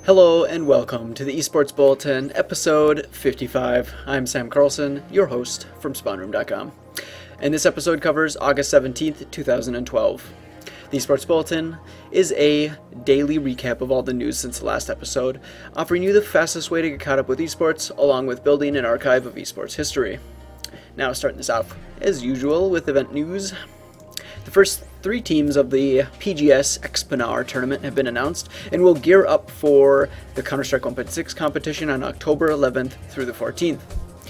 Hello and welcome to the Esports Bulletin, episode 55. I'm Sam Carlson, your host from SpawnRoom.com, and this episode covers August 17th, 2012. The Esports Bulletin is a daily recap of all the news since the last episode, offering you the fastest way to get caught up with esports, along with building an archive of esports history. Now, starting this off, as usual, with event news. The first three teams of the PGS Exponar tournament have been announced and will gear up for the Counter-Strike 1.6 competition on October 11th through the 14th.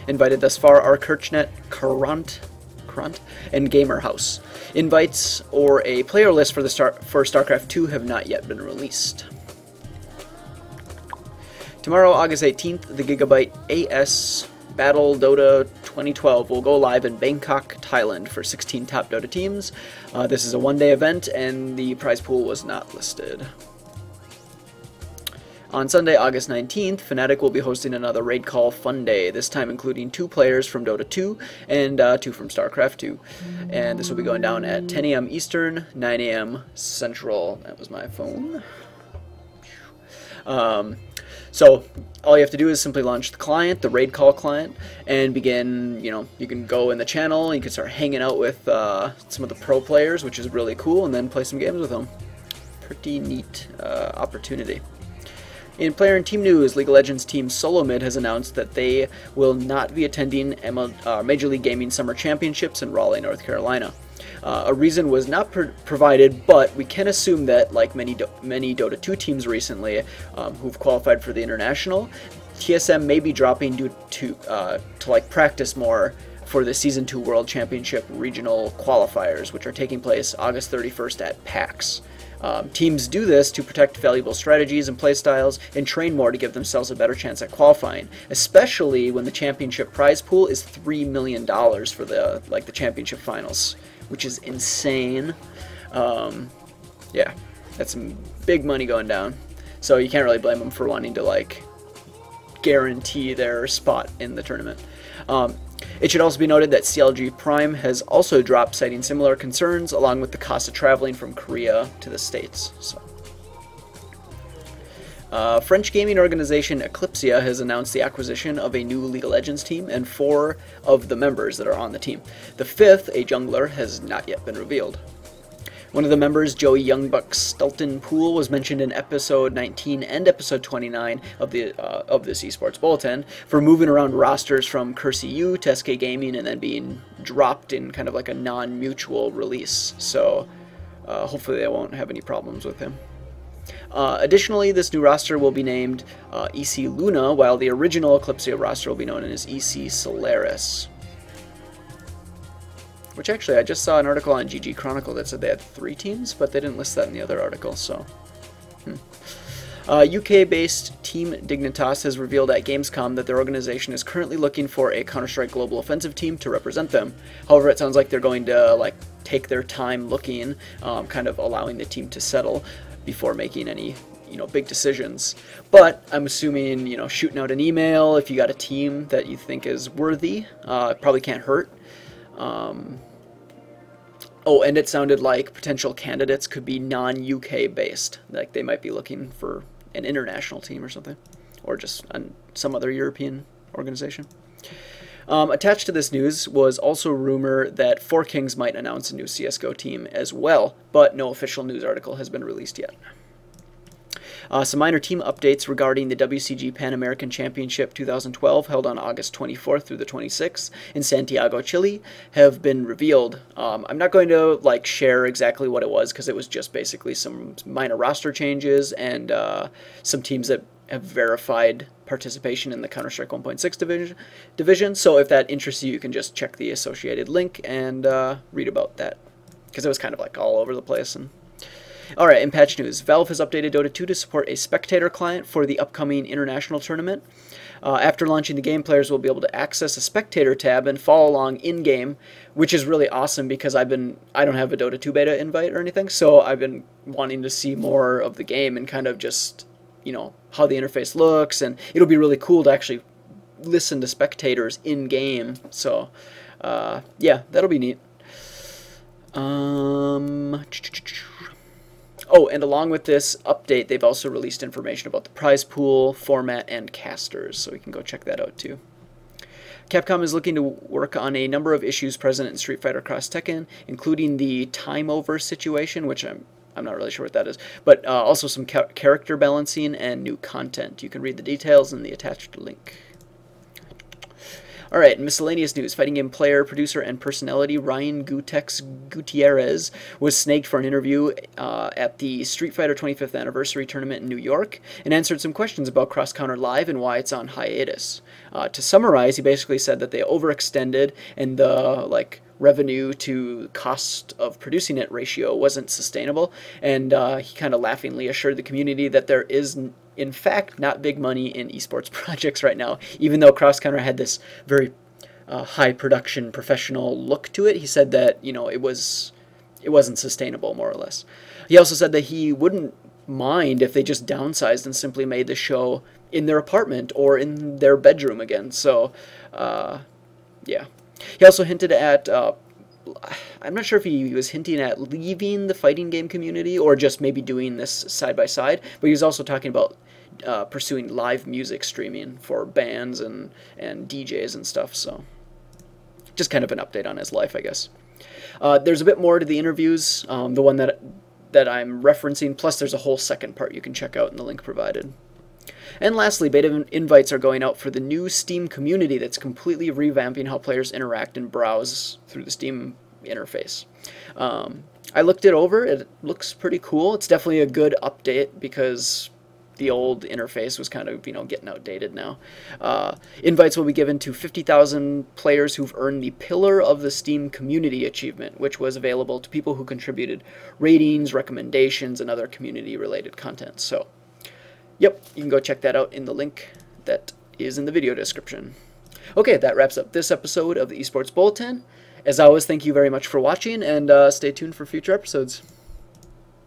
Invited thus far are Kirchnet, Courant, and Gamer House. Invites or a player list for StarCraft 2 have not yet been released. Tomorrow, August 18th, the Gigabyte AS Battle Dota 2012 will go live in Bangkok, Thailand for 16 top Dota teams. This is a one-day event and the prize pool was not listed. On Sunday, August 19th, Fnatic will be hosting another Raid Call Fun Day, this time including 2 players from Dota 2 and 2 from StarCraft 2. And this will be going down at 10 a.m. Eastern, 9 a.m. Central. That was my phone. So all you have to do is simply launch the client, the Raid Call client, and begin, you can go in the channel, you can start hanging out with some of the pro players, which is really cool, and then play some games with them. Pretty neat opportunity. In player and team news, League of Legends team Solo Mid has announced that they will not be attending Major League Gaming Summer Championships in Raleigh, North Carolina. A reason was not provided, but we can assume that, like many Dota 2 teams recently who've qualified for the International, TSM may be dropping due to practice more for the Season 2 World Championship regional qualifiers, which are taking place August 31st at PAX. Teams do this to protect valuable strategies and playstyles and train more to give themselves a better chance at qualifying, especially when the championship prize pool is $3 million for the championship finals, which is insane. Yeah, that's some big money going down. So you can't really blame them for wanting to guarantee their spot in the tournament. It should also be noted that CLG Prime has also dropped, citing similar concerns, along with the cost of traveling from Korea to the States. French gaming organization Eclipsia has announced the acquisition of a new League of Legends team and 4 of the members that are on the team. The 5th, a jungler, has not yet been revealed. One of the members, Joey Youngbuck Stelton Poole, was mentioned in episode 19 and episode 29 of this Esports Bulletin for moving around rosters from Curse.EU to SK Gaming and then being dropped in kind of like a non-mutual release. So hopefully they won't have any problems with him. Additionally, this new roster will be named EC Luna, while the original Eclipsia roster will be known as EC Solaris. Which actually, I just saw an article on GG Chronicle that said they had 3 teams, but they didn't list that in the other article, so... UK-based Team Dignitas has revealed at Gamescom that their organization is currently looking for a Counter-Strike Global Offensive team to represent them. However, it sounds like they're going to take their time looking, kind of allowing the team to settle before making any big decisions. But I'm assuming shooting out an email if you got a team that you think is worthy probably can't hurt. Oh, and it sounded like potential candidates could be non-UK based, like they might be looking for an international team or something, or just some other European organization. Attached to this news was also a rumor that 4Kings might announce a new CSGO team as well, but no official news article has been released yet. Some minor team updates regarding the WCG Pan American Championship 2012, held on August 24th through the 26th in Santiago, Chile, have been revealed. I'm not going to share exactly what it was, because it was just basically some minor roster changes and some teams that have verified participation in the Counter-Strike 1.6 division. So if that interests you, you can just check the associated link and read about that, because it was kind of all over the place. Alright, in patch news, Valve has updated Dota 2 to support a spectator client for the upcoming international tournament. After launching the game, players will be able to access a spectator tab and follow along in-game, which is really awesome because I don't have a Dota 2 beta invite or anything, so I've been wanting to see more of the game and kind of just, how the interface looks, and it'll be really cool to actually listen to spectators in-game. So, yeah, that'll be neat. Oh, and along with this update, they've also released information about the prize pool, format, and casters, so we can go check that out too. Capcom is looking to work on a number of issues present in Street Fighter Cross Tekken, including the time over situation, which I'm not really sure what that is, but also some character balancing and new content. You can read the details in the attached link. Alright, miscellaneous news. Fighting game player, producer, and personality Ryan Gutex Gutierrez was snagged for an interview at the Street Fighter 25th Anniversary Tournament in New York and answered some questions about Cross Counter Live and why it's on hiatus. To summarize, he basically said that they overextended and the revenue to cost of producing it ratio wasn't sustainable, and he kind of laughingly assured the community that there is in fact not big money in esports projects right now, even though Cross Counter had this very high production professional look to it. He said that it wasn't sustainable, more or less. He also said that he wouldn't mind if they just downsized and simply made the show in their apartment or in their bedroom again. So yeah. He also hinted at, I'm not sure if he was hinting at leaving the fighting game community or just maybe doing this side by side, but he was also talking about pursuing live music streaming for bands and DJs and stuff, so just kind of an update on his life, I guess. There's a bit more to the interviews, the one that I'm referencing, plus there's a whole second part you can check out in the link provided. And lastly, beta invites are going out for the new Steam community that's completely revamping how players interact and browse through the Steam interface. I looked it over. It looks pretty cool. It's definitely a good update because the old interface was kind of, getting outdated now. Invites will be given to 50,000 players who've earned the Pillar of the Steam Community achievement, which was available to people who contributed ratings, recommendations, and other community-related content. So, yep, you can go check that out in the link that is in the video description. Okay, that wraps up this episode of the Esports Bulletin. As always, thank you very much for watching, and stay tuned for future episodes.